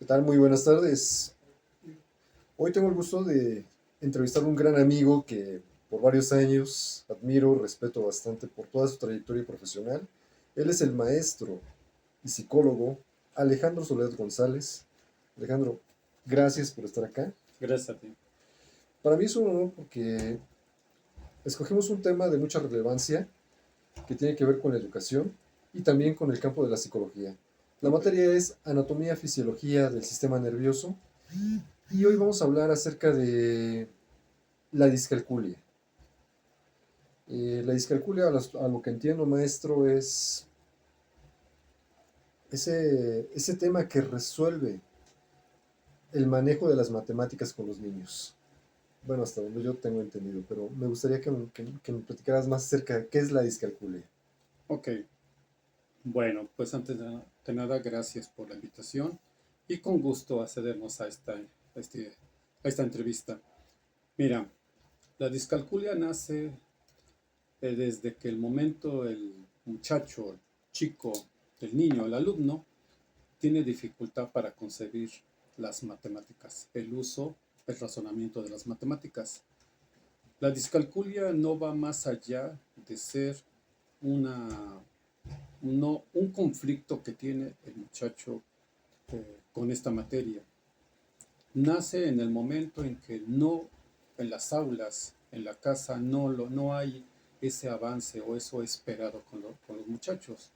¿Qué tal? Muy buenas tardes. Hoy tengo el gusto de entrevistar a un gran amigo que por varios años admiro, respeto bastante por toda su trayectoria profesional. Él es el maestro y psicólogo Alejandro Soledad González. Alejandro, gracias por estar acá. Gracias a ti. Para mí es un honor porque escogimos un tema de mucha relevancia que tiene que ver con la educación y también con el campo de la psicología. La Ok, materia es anatomía, fisiología del sistema nervioso y hoy vamos a hablar acerca de la discalculia. La discalculia, a lo que entiendo, maestro, es ese tema que resuelve el manejo de las matemáticas con los niños. Bueno, hasta donde yo tengo entendido, pero me gustaría que me platicaras más acerca de qué es la discalculia. ok. Bueno, pues antes de nada, gracias por la invitación y con gusto accedernos este- a esta entrevista. Mira, la discalculia nace desde que el momento el muchacho, el chico, el niño, el alumno, tiene dificultad para concebir las matemáticas, el uso, el razonamiento de las matemáticas. La discalculia no va más allá de ser una un conflicto que tiene el muchacho con esta materia. Nace en el momento en que no, en las aulas, en la casa, no hay ese avance o eso esperado con los muchachos.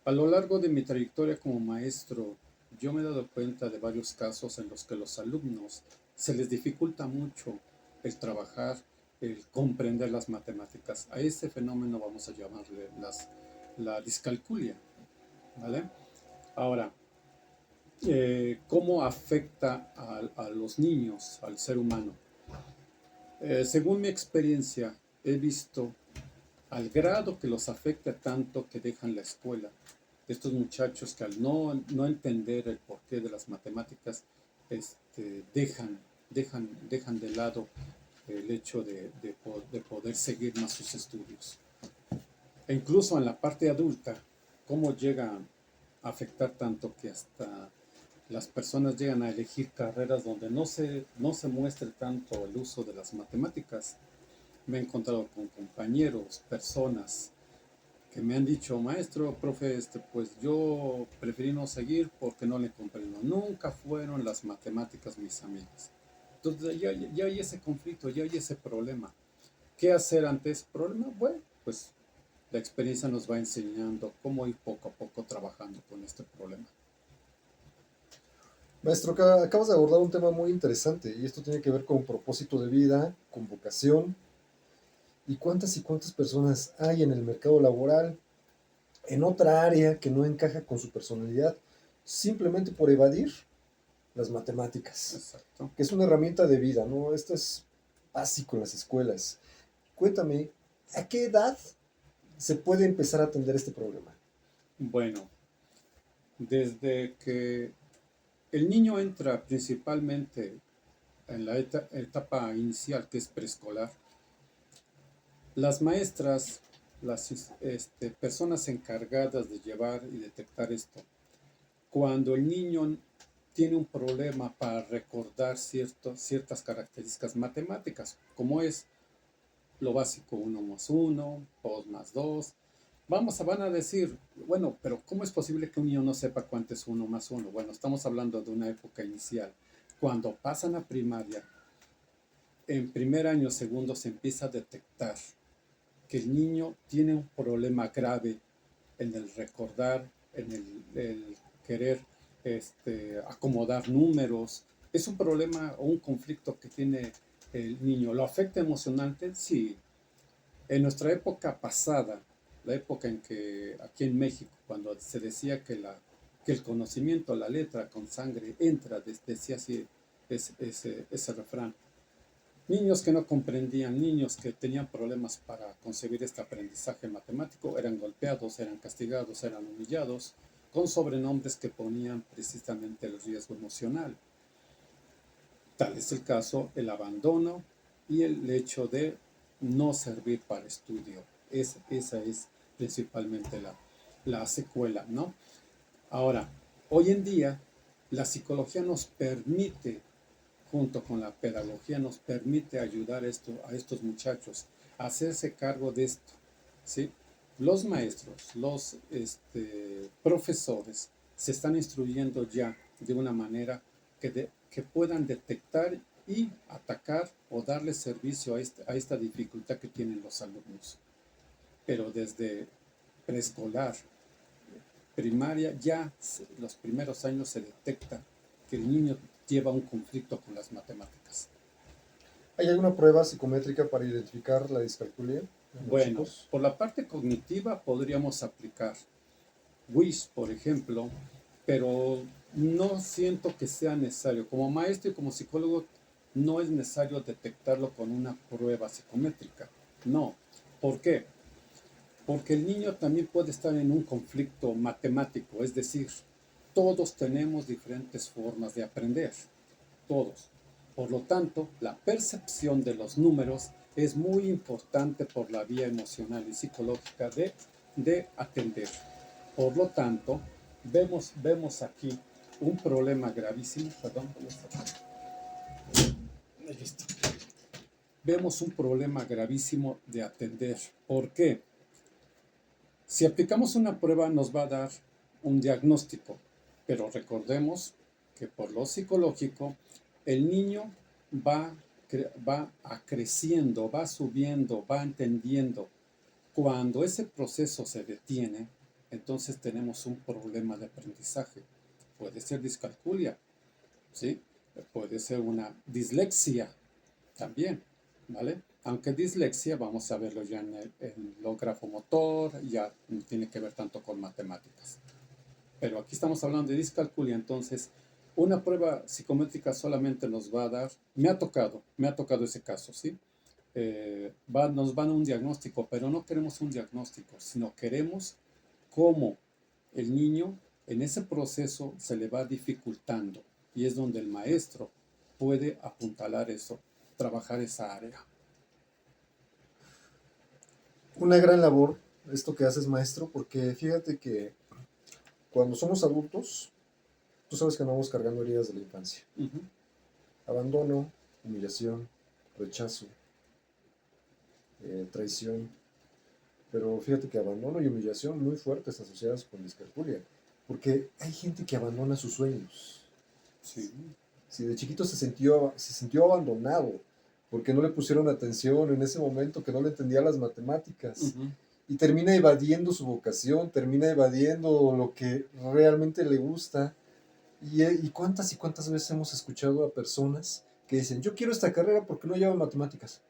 A lo largo de mi trayectoria como maestro, yo me he dado cuenta de varios casos en los que los alumnos se les dificulta mucho el trabajar, el comprender las matemáticas. A ese fenómeno vamos a llamarle la discalculia. ¿Vale? Ahora, ¿cómo afecta a los niños, al ser humano? Según mi experiencia, he visto al grado que los afecta tanto que dejan la escuela. Estos muchachos que al no entender el porqué de las matemáticas, dejan de lado el hecho de poder seguir más sus estudios. E incluso en la parte adulta, cómo llega a afectar tanto que hasta las personas llegan a elegir carreras donde no se muestre tanto el uso de las matemáticas. Me he encontrado con compañeros, personas que me han dicho, maestro, profe, pues yo preferí no seguir porque no le comprendo. Nunca fueron las matemáticas mis amigas. Entonces ya hay ese conflicto, ya hay ese problema. ¿Qué hacer ante ese problema? Bueno, pues la experiencia nos va enseñando cómo ir poco a poco trabajando con este problema. Maestro, acabas de abordar un tema muy interesante y esto tiene que ver con propósito de vida, con vocación y cuántas personas hay en el mercado laboral en otra área que no encaja con su personalidad simplemente por evadir las matemáticas, Exacto. que es una herramienta de vida, ¿no? Esto es básico en las escuelas. Cuéntame, ¿a qué edad se puede empezar a atender este problema? Bueno, desde que el niño entra principalmente en la etapa inicial, que es preescolar, las maestras, las personas encargadas de llevar y detectar esto, cuando el niño tiene un problema para recordar ciertas características matemáticas, como es lo básico, uno más uno, 2 más 2. Van a decir, bueno, pero ¿cómo es posible que un niño no sepa cuánto es uno más uno? Bueno, estamos hablando de una época inicial. Cuando pasan a primaria, en primer año, segundo, se empieza a detectar que el niño tiene un problema grave en el recordar, en el querer acomodar números. Es un problema o un conflicto que tiene el niño. ¿Lo afecta emocionalmente? Sí. En nuestra época pasada, la época en que aquí en México, cuando se decía que el conocimiento, la letra con sangre entra, decía así ese refrán. Niños que no comprendían, niños que tenían problemas para concebir este aprendizaje matemático, eran golpeados, eran castigados, eran humillados, con sobrenombres que ponían precisamente el riesgo emocional. Tal es el caso, el abandono y el hecho de no servir para estudio. Esa es principalmente la secuela, ¿no? Ahora, hoy en día La psicología nos permite, junto con la pedagogía, nos permite ayudar a estos muchachos a hacerse cargo de esto, ¿sí? Los maestros, los profesores se están instruyendo ya de una manera que puedan detectar y atacar o darle servicio a esta dificultad que tienen los alumnos. Pero desde preescolar, primaria, ya los primeros años se detecta que el niño lleva un conflicto con las matemáticas. ¿Hay alguna prueba psicométrica para identificar la discalculia en los Bueno, chicos? por la parte cognitiva podríamos aplicar WIS, por ejemplo, pero no siento que sea necesario. Como maestro y como psicólogo, no es necesario detectarlo con una prueba psicométrica. No. ¿Por qué? Porque el niño también puede estar en un conflicto matemático, es decir, todos tenemos diferentes formas de aprender, todos. Por lo tanto, la percepción de los números es muy importante por la vía emocional y psicológica de atender. Por lo tanto, vemos aquí un problema gravísimo. Perdón, listo. Vemos un problema gravísimo de atender. ¿Por qué? Si aplicamos una prueba nos va a dar un diagnóstico, pero recordemos que por lo psicológico el niño va, va creciendo, va subiendo, va entendiendo. Cuando ese proceso se detiene, entonces tenemos un problema de aprendizaje. Puede ser discalculia, ¿sí? Puede ser una dislexia también, ¿vale? Aunque dislexia, vamos a verlo ya en lo grafomotor, ya no tiene que ver tanto con matemáticas. Pero aquí estamos hablando de discalculia, entonces una prueba psicométrica solamente nos va a dar, me ha tocado ese caso, ¿sí? Nos van a un diagnóstico, pero no queremos un diagnóstico, sino queremos cómo el niño en ese proceso se le va dificultando y es donde el maestro puede apuntalar eso, trabajar esa área. Una gran labor esto que haces, maestro, porque fíjate que cuando somos adultos, tú sabes que andamos cargando heridas de la infancia. Abandono, humillación, rechazo, traición. Pero fíjate que abandono y humillación muy fuertes asociadas con discalculia. Porque hay gente que abandona sus sueños. Sí. Si de chiquito se sintió abandonado porque no le pusieron atención en ese momento, que no le entendía las matemáticas. Y termina evadiendo su vocación, termina evadiendo lo que realmente le gusta. Y cuántas veces hemos escuchado a personas que dicen, yo quiero esta carrera porque no llevo matemáticas.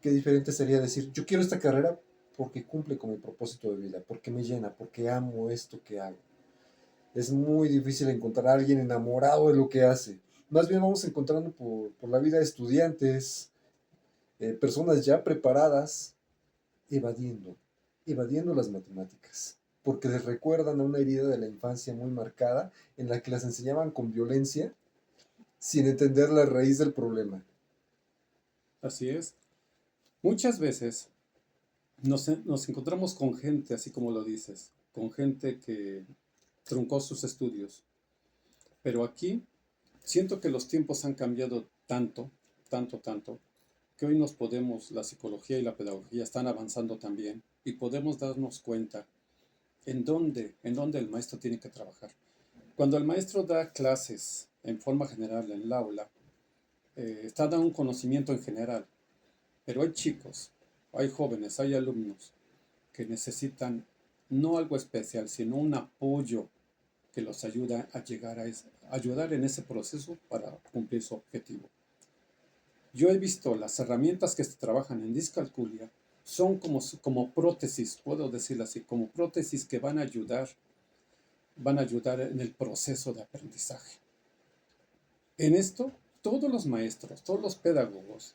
Qué diferente sería decir, yo quiero esta carrera porque cumple con mi propósito de vida, porque me llena, porque amo esto que hago. Es muy difícil encontrar a alguien enamorado de lo que hace. Más bien vamos encontrando por la vida estudiantes, personas ya preparadas, evadiendo las matemáticas, porque les recuerdan a una herida de la infancia muy marcada en la que las enseñaban con violencia sin entender la raíz del problema. Así es. Muchas veces nos encontramos con gente, así como lo dices, con gente que truncó sus estudios. Pero aquí siento que los tiempos han cambiado tanto, tanto, tanto, que hoy la psicología y la pedagogía están avanzando también y podemos darnos cuenta en dónde el maestro tiene que trabajar. Cuando el maestro da clases en forma general en el aula, está dando un conocimiento en general, pero hay chicos, hay jóvenes, hay alumnos que necesitan no algo especial, sino un apoyo que los ayuda a llegar ayudar en ese proceso para cumplir su objetivo. Yo he visto las herramientas que se trabajan en discalculia son como prótesis, puedo decirlo así, como prótesis que van a ayudar en el proceso de aprendizaje. En esto, todos los maestros, todos los pedagogos,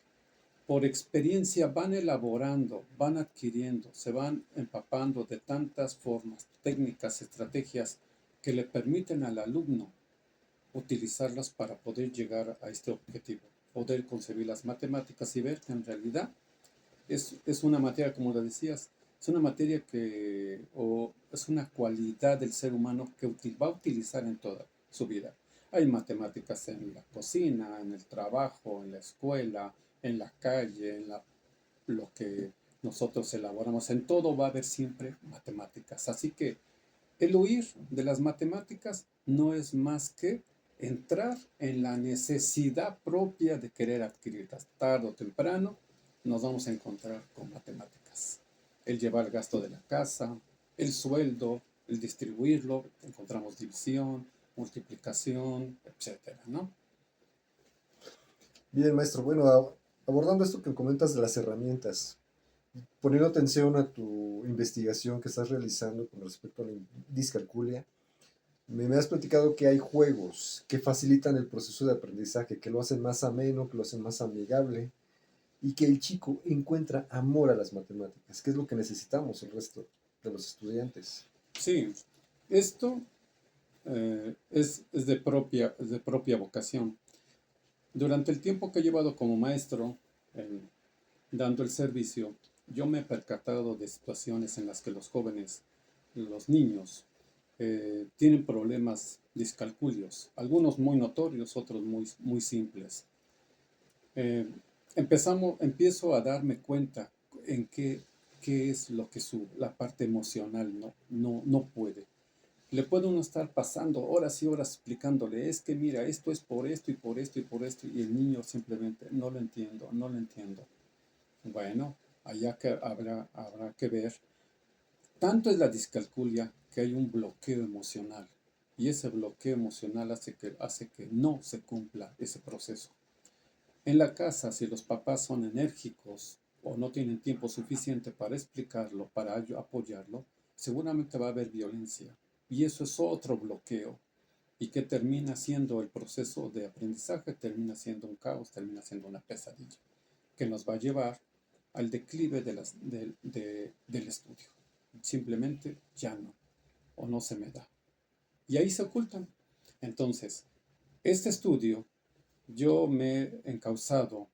por experiencia van elaborando, van adquiriendo, se van empapando de tantas formas, técnicas, estrategias que le permiten al alumno utilizarlas para poder llegar a este objetivo, poder concebir las matemáticas y ver que en realidad es una materia, como lo decías, es una materia o es una cualidad del ser humano que va a utilizar en toda. su vida. Hay matemáticas en la cocina, en el trabajo, en la escuela, en la calle, lo que nosotros elaboramos. En todo va a haber siempre matemáticas. Así que el huir de las matemáticas no es más que entrar en la necesidad propia de querer adquirirlas. Tarde o temprano nos vamos a encontrar con matemáticas. El llevar el gasto de la casa, el sueldo, el distribuirlo, encontramos división, multiplicación, etcétera, ¿no? Bien, maestro. Bueno, abordando esto que comentas de las herramientas, poniendo atención a tu investigación que estás realizando con respecto a la discalculia, me has platicado que hay juegos que facilitan el proceso de aprendizaje, que lo hacen más ameno, que lo hacen más amigable y que el chico encuentra amor a las matemáticas, que es lo que necesitamos el resto de los estudiantes. Sí, esto es de propia vocación. Durante el tiempo que he llevado como maestro, eh, dando el servicio, yo me he percatado de situaciones en las que los jóvenes, los niños, tienen problemas discalculios, algunos muy notorios, otros muy simples. Eh, empiezo a darme cuenta en qué es lo que la parte emocional no puede. Le puede uno estar pasando horas y horas explicándole, es que mira, esto es por esto y por esto y por esto, y el niño simplemente no lo entiendo, no lo entiendo. Bueno, habrá que ver. Tanto es la discalculia que hay un bloqueo emocional, y ese bloqueo emocional hace que no se cumpla ese proceso. En la casa, si los papás son enérgicos o no tienen tiempo suficiente para explicarlo, para apoyarlo, seguramente va a haber violencia. Y eso es otro bloqueo. Y que termina siendo el proceso de aprendizaje, termina siendo un caos, termina siendo una pesadilla, que nos va a llevar al declive del estudio. Simplemente ya no, o no se me da. Y ahí se ocultan. Entonces, este estudio yo me he encauzado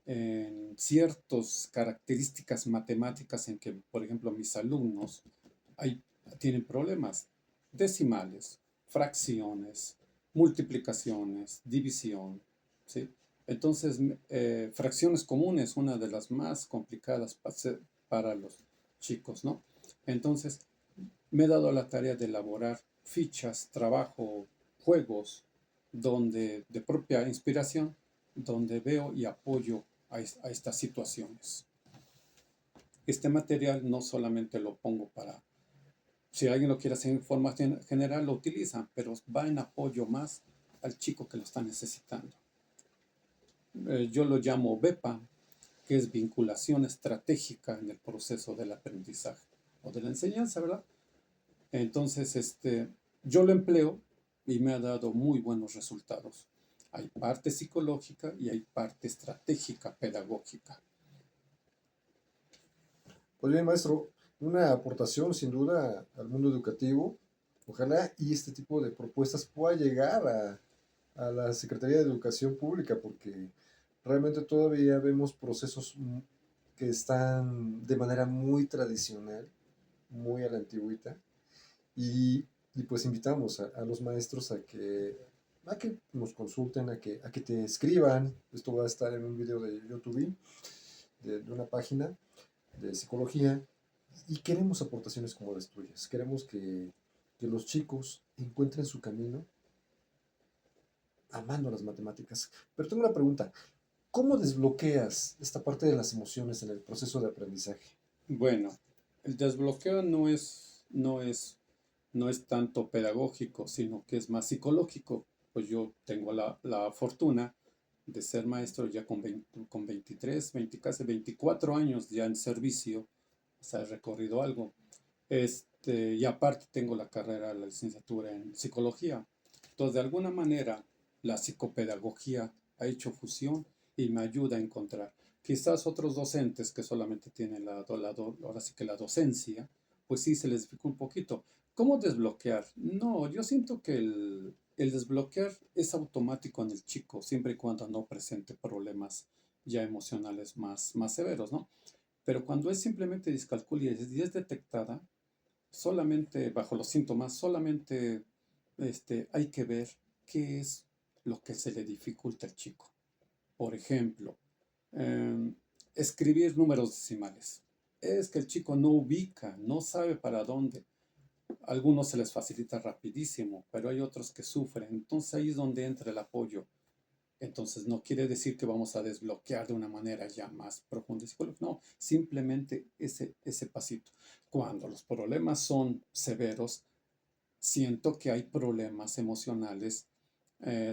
en ciertas características matemáticas en que, por ejemplo, mis alumnos hay, tienen problemas decimales, fracciones, multiplicaciones, división, ¿sí? Entonces, fracciones comunes, una de las más complicadas para los chicos, ¿no? Entonces, me he dado la tarea de elaborar fichas, trabajo, juegos, donde de propia inspiración, donde veo y apoyo a estas situaciones. Este material no solamente lo pongo para, si alguien lo quiere hacer en forma general, lo utiliza, pero va en apoyo más al chico que lo está necesitando. Yo lo llamo BEPA, que es vinculación estratégica en el proceso del aprendizaje o de la enseñanza, ¿verdad? Entonces, yo lo empleo y me ha dado muy buenos resultados. Hay parte psicológica y hay parte estratégica pedagógica. Pues bien, maestro, una aportación sin duda al mundo educativo. Ojalá y este tipo de propuestas pueda llegar a la Secretaría de Educación Pública, porque realmente todavía vemos procesos que están de manera muy tradicional, muy a la antigüita, y pues invitamos a los maestros a que nos consulten, a que te escriban. Esto va a estar en un video de YouTube, de una página de psicología, y queremos aportaciones como las tuyas. Queremos que los chicos encuentren su camino amando las matemáticas. Pero tengo una pregunta. ¿Cómo desbloqueas esta parte de las emociones en el proceso de aprendizaje? Bueno, el desbloqueo no es tanto pedagógico, sino que es más psicológico. Pues yo tengo la fortuna de ser maestro ya con 23, 20, casi 24 años ya en servicio, o sea, he recorrido algo. Y aparte tengo la carrera, la licenciatura en psicología. Entonces, de alguna manera, la psicopedagogía ha hecho fusión y me ayuda a encontrar. Quizás otros docentes que solamente tienen ahora sí que la docencia, pues sí se les dificulta un poquito. ¿Cómo desbloquear? No, yo siento que el desbloquear es automático en el chico, siempre y cuando no presente problemas ya emocionales más severos, ¿no? Pero cuando es simplemente discalculia y es detectada, solamente bajo los síntomas, solamente hay que ver qué es lo que se le dificulta al chico. Por ejemplo, em, escribir números decimales. Es que el chico no ubica, no sabe para dónde. A algunos se les facilita rapidísimo, pero hay otros que sufren. Entonces ahí es donde entra el apoyo. Entonces no quiere decir que vamos a desbloquear de una manera ya más profunda. No, simplemente ese pasito. Cuando los problemas son severos, siento que hay problemas emocionales,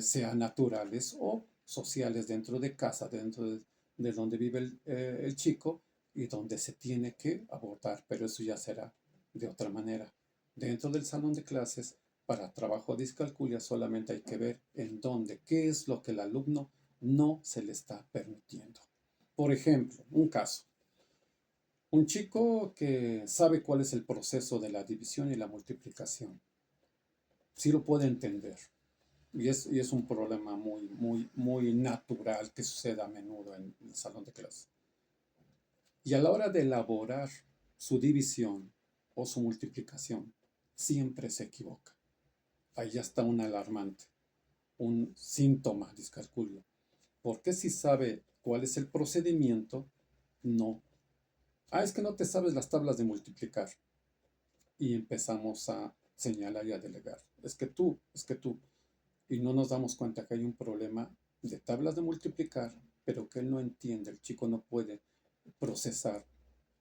sean naturales o sociales dentro de casa, dentro de donde vive el chico y donde se tiene que abordar, pero eso ya será de otra manera. Dentro del salón de clases, para trabajo de discalculia, solamente hay que ver en dónde, qué es lo que el alumno no se le está permitiendo. Por ejemplo, un caso. Un chico que sabe cuál es el proceso de la división y la multiplicación, sí lo puede entender. Y es un problema muy, muy, muy natural que sucede a menudo en el salón de clase. Y a la hora de elaborar su división o su multiplicación, siempre se equivoca. Ahí ya está un alarmante, un síntoma de discalculio. Porque si sabe cuál es el procedimiento, no. Es que no te sabes las tablas de multiplicar. Y empezamos a señalar y a delegar. Es que tú. Y no nos damos cuenta que hay un problema de tablas de multiplicar, pero que él no entiende, el chico no puede procesar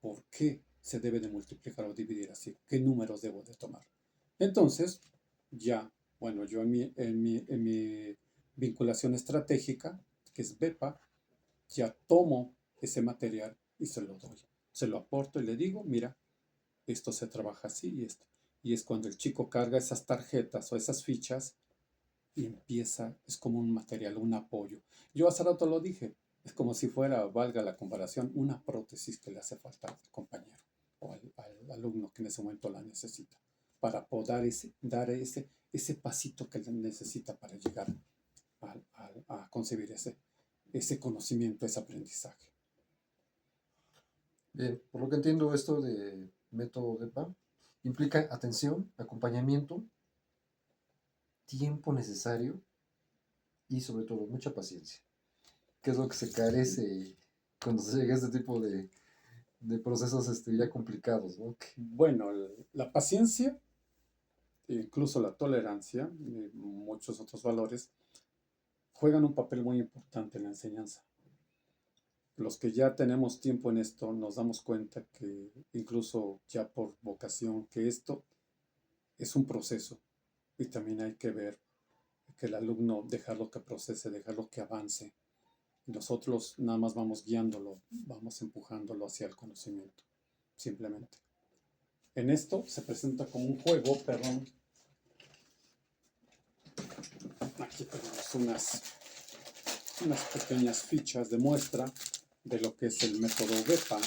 por qué se debe de multiplicar o dividir así, qué números debo de tomar. Entonces, ya, bueno, yo en mi vinculación estratégica, que es BEPA, ya tomo ese material y se lo doy. Se lo aporto y le digo, mira, esto se trabaja así y esto. Y es cuando el chico carga esas tarjetas o esas fichas y empieza, es como un material, un apoyo. Yo hace rato lo dije, es como si fuera, valga la comparación, una prótesis que le hace falta al compañero o al alumno que en ese momento la necesita, para poder dar ese pasito que necesita para llegar a concebir ese conocimiento, ese aprendizaje. Bien, por lo que entiendo, esto de método DEPA implica atención, acompañamiento, tiempo necesario y sobre todo mucha paciencia, que es lo que se carece cuando se llega a este tipo de procesos ya complicados, ¿no? Bueno, la paciencia, incluso la tolerancia y muchos otros valores, juegan un papel muy importante en la enseñanza. Los que ya tenemos tiempo en esto nos damos cuenta que incluso ya por vocación, que esto es un proceso y también hay que ver que el alumno dejarlo que procese, dejarlo que avance. Y nosotros nada más vamos guiándolo, vamos empujándolo hacia el conocimiento, simplemente. En esto se presenta como un juego, perdón. Aquí tenemos unas pequeñas fichas de muestra de lo que es el método BEPA.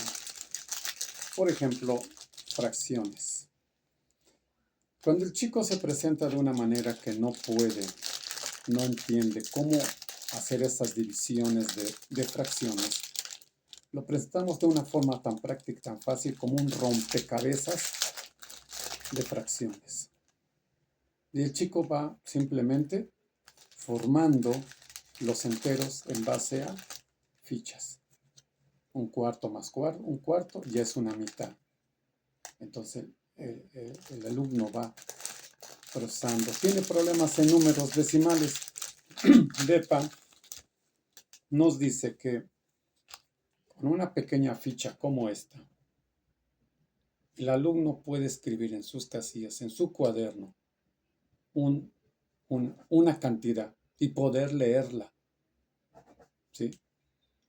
Por ejemplo, fracciones. Cuando el chico se presenta de una manera que no puede, no entiende cómo hacer esas divisiones de fracciones, lo presentamos de una forma tan práctica, tan fácil como un rompecabezas de fracciones. Y el chico va simplemente formando los enteros en base a fichas. Un cuarto más un cuarto ya es una mitad. Entonces el alumno va procesando. Tiene problemas en números decimales. DEPA nos dice que con una pequeña ficha como esta, el alumno puede escribir en sus casillas, en su cuaderno, una cantidad y poder leerla, ¿sí?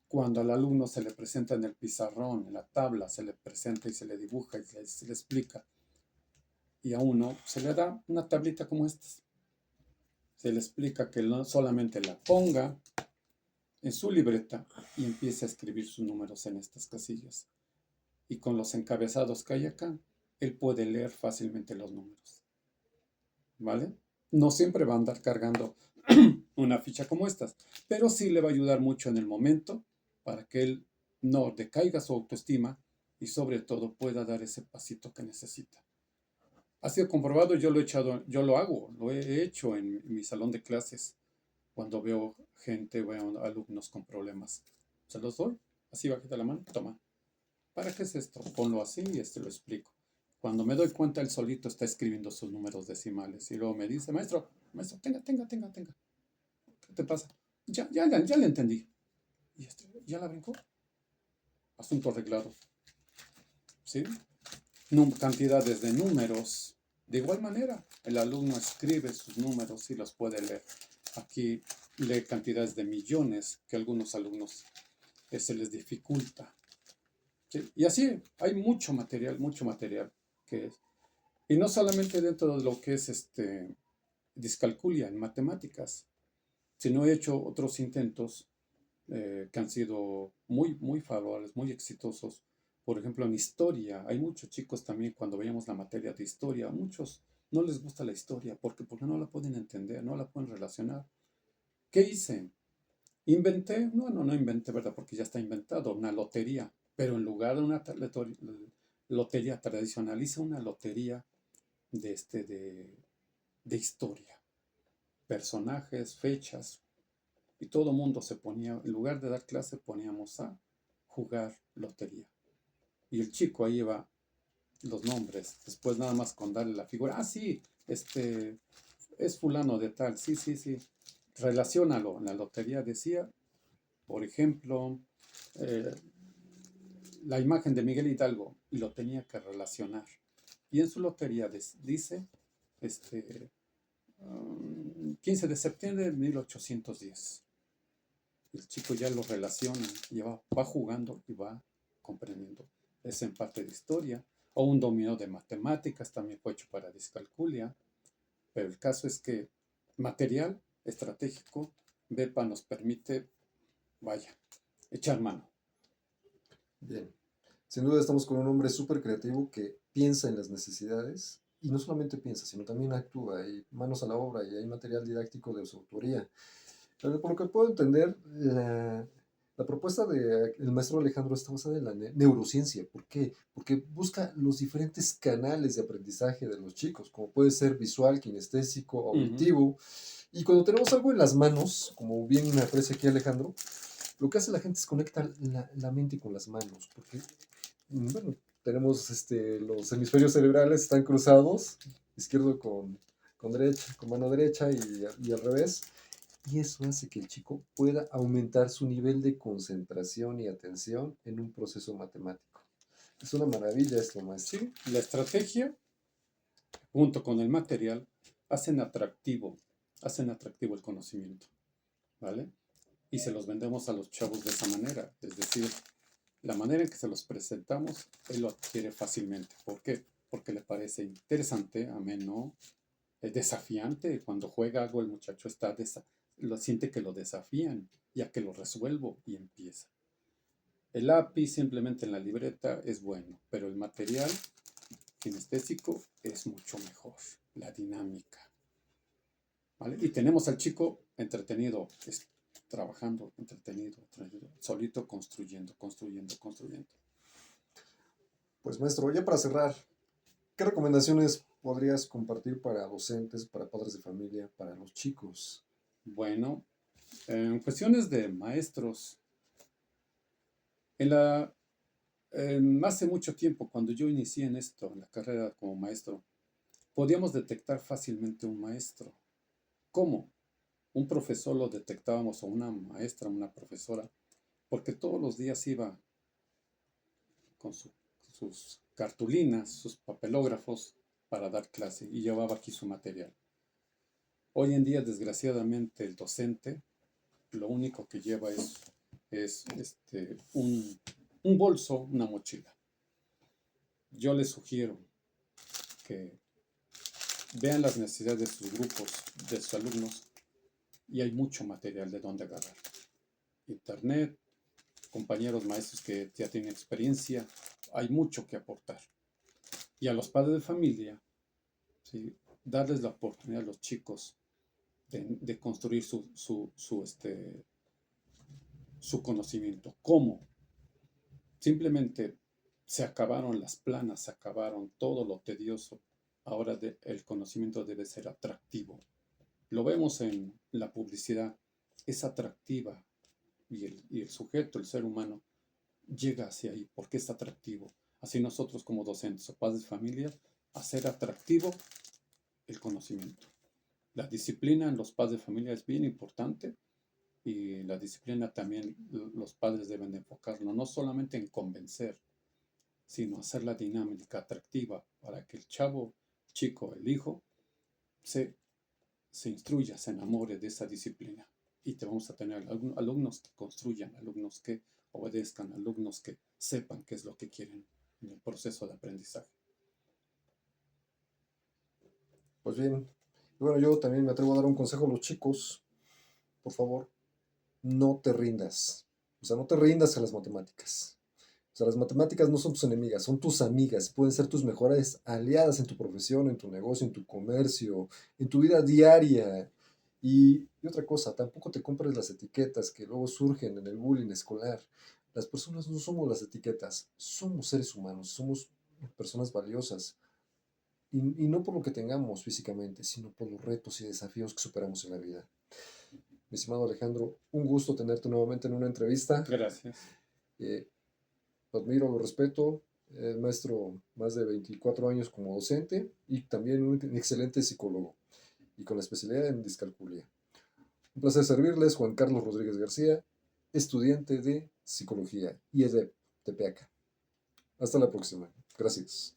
Cuando al alumno se le presenta en el pizarrón, en la tabla, se le presenta y se le dibuja y se le explica. Y a uno se le da una tablita como esta. Se le explica que no solamente la ponga en su libreta y empiece a escribir sus números en estas casillas. Y con los encabezados que hay acá, él puede leer fácilmente los números. ¿Vale? No siempre va a andar cargando una ficha como estas, pero sí le va a ayudar mucho en el momento para que él no decaiga su autoestima y sobre todo pueda dar ese pasito que necesita. Ha sido comprobado, yo lo he echado, yo lo hago, lo he hecho en mi salón de clases cuando veo gente, veo alumnos con problemas. Se los doy, así bajita la mano, toma. ¿Para qué es esto? Ponlo así y lo explico. Cuando me doy cuenta, él solito está escribiendo sus números decimales y luego me dice, maestro, maestro, tenga. ¿Qué te pasa? Ya le entendí. ¿Y ya la brincó? Asunto arreglado. ¿Sí? Cantidades de números. De igual manera, el alumno escribe sus números y los puede leer. Aquí lee cantidades de millones que a algunos alumnos se les dificulta. ¿Sí? Y así hay mucho material que es. Y no solamente dentro de lo que es discalculia en matemáticas, sino he hecho otros intentos que han sido muy favorables, muy exitosos. Por ejemplo, en historia, hay muchos chicos también cuando veíamos la materia de historia, a muchos no les gusta la historia porque no la pueden entender, no la pueden relacionar. ¿Qué hice? Inventé, no inventé, ¿verdad? Porque ya está inventado, una lotería, pero en lugar de una lotería tradicional, hice una lotería de, de historia, personajes, fechas, y todo el mundo se ponía, en lugar de dar clase, poníamos a jugar lotería. Y el chico ahí iba los nombres, después nada más con darle la figura, sí, es fulano de tal, sí, relaciónalo. En la lotería decía, por ejemplo, eh, la imagen de Miguel Hidalgo, y lo tenía que relacionar. Y en su lotería dice, este, 15 de septiembre de 1810. El chico ya lo relaciona, va jugando y va comprendiendo. Es en parte de historia, o un dominó de matemáticas, también fue hecho para discalculia, pero el caso es que material estratégico, BEPA nos permite, vaya, echar mano. Bien. Sin duda estamos con un hombre súper creativo que piensa en las necesidades y no solamente piensa, sino también actúa y manos a la obra y hay material didáctico de su autoría. Pero por lo que puedo entender, la propuesta del maestro Alejandro está basada en la neurociencia. ¿Por qué? Porque busca los diferentes canales de aprendizaje de los chicos, como puede ser visual, kinestésico, Ujú. auditivo. Y cuando tenemos algo en las manos, como bien me aprecia aquí Alejandro, lo que hace la gente es conectar la mente con las manos, porque, bueno, tenemos los hemisferios cerebrales están cruzados, izquierdo con derecha, con mano derecha y al revés, y eso hace que el chico pueda aumentar su nivel de concentración y atención en un proceso matemático. Es una maravilla esto, maestro. Sí, la estrategia junto con el material hacen atractivo el conocimiento, ¿vale? Y se los vendemos a los chavos de esa manera, es decir, la manera en que se los presentamos, él lo adquiere fácilmente. ¿Por qué? Porque le parece interesante, ameno, es desafiante. Cuando juega algo, el muchacho lo siente que lo desafían, ya que lo resuelvo y empieza. El lápiz simplemente en la libreta es bueno, pero el material kinestésico es mucho mejor, la dinámica. ¿Vale? Y tenemos al chico entretenido, trabajando, entretenido, solito construyendo. Pues maestro, ya para cerrar, ¿qué recomendaciones podrías compartir para docentes, para padres de familia, para los chicos? Bueno, en cuestiones de maestros, en la, hace mucho tiempo, cuando yo inicié en esto, en la carrera como maestro, podíamos detectar fácilmente un maestro. ¿Cómo? Un profesor lo detectábamos, o una maestra, una profesora, porque todos los días iba con sus cartulinas, sus papelógrafos para dar clase y llevaba aquí su material. Hoy en día, desgraciadamente, el docente lo único que lleva es un bolso, una mochila. Yo les sugiero que vean las necesidades de sus grupos, de sus alumnos, y hay mucho material de dónde agarrar. Internet, compañeros maestros que ya tienen experiencia, hay mucho que aportar. Y a los padres de familia, ¿sí? Darles la oportunidad a los chicos de construir su conocimiento. ¿Cómo? Simplemente se acabaron las planas, se acabaron todo lo tedioso. Ahora el conocimiento debe ser atractivo. Lo vemos en la publicidad, es atractiva y el sujeto, el ser humano, llega hacia ahí porque es atractivo. Así nosotros como docentes o padres de familia, hacer atractivo el conocimiento. La disciplina en los padres de familia es bien importante y la disciplina también los padres deben de enfocarlo, no solamente en convencer, sino hacer la dinámica atractiva para que el chavo, chico, el hijo, se, se instruya, se enamore de esa disciplina. Y te vamos a tener alumnos que construyan, alumnos que obedezcan, alumnos que sepan qué es lo que quieren en el proceso de aprendizaje. Pues bien, bueno, yo también me atrevo a dar un consejo a los chicos. Por favor, no te rindas. O sea, no te rindas a las matemáticas. O sea, las matemáticas no son tus enemigas, son tus amigas. Pueden ser tus mejores aliadas en tu profesión, en tu negocio, en tu comercio, en tu vida diaria. Y otra cosa, tampoco te compres las etiquetas que luego surgen en el bullying escolar. Las personas no somos las etiquetas, somos seres humanos, somos personas valiosas. Y no por lo que tengamos físicamente, sino por los retos y desafíos que superamos en la vida. Mi estimado Alejandro, un gusto tenerte nuevamente en una entrevista. Gracias. Eh, Lo admiro, lo respeto. Maestro, más de 24 años como docente y también un excelente psicólogo y con la especialidad en discalculia. Un placer servirles, Juan Carlos Rodríguez García, estudiante de psicología, IED, Tepeaca. Hasta la próxima. Gracias.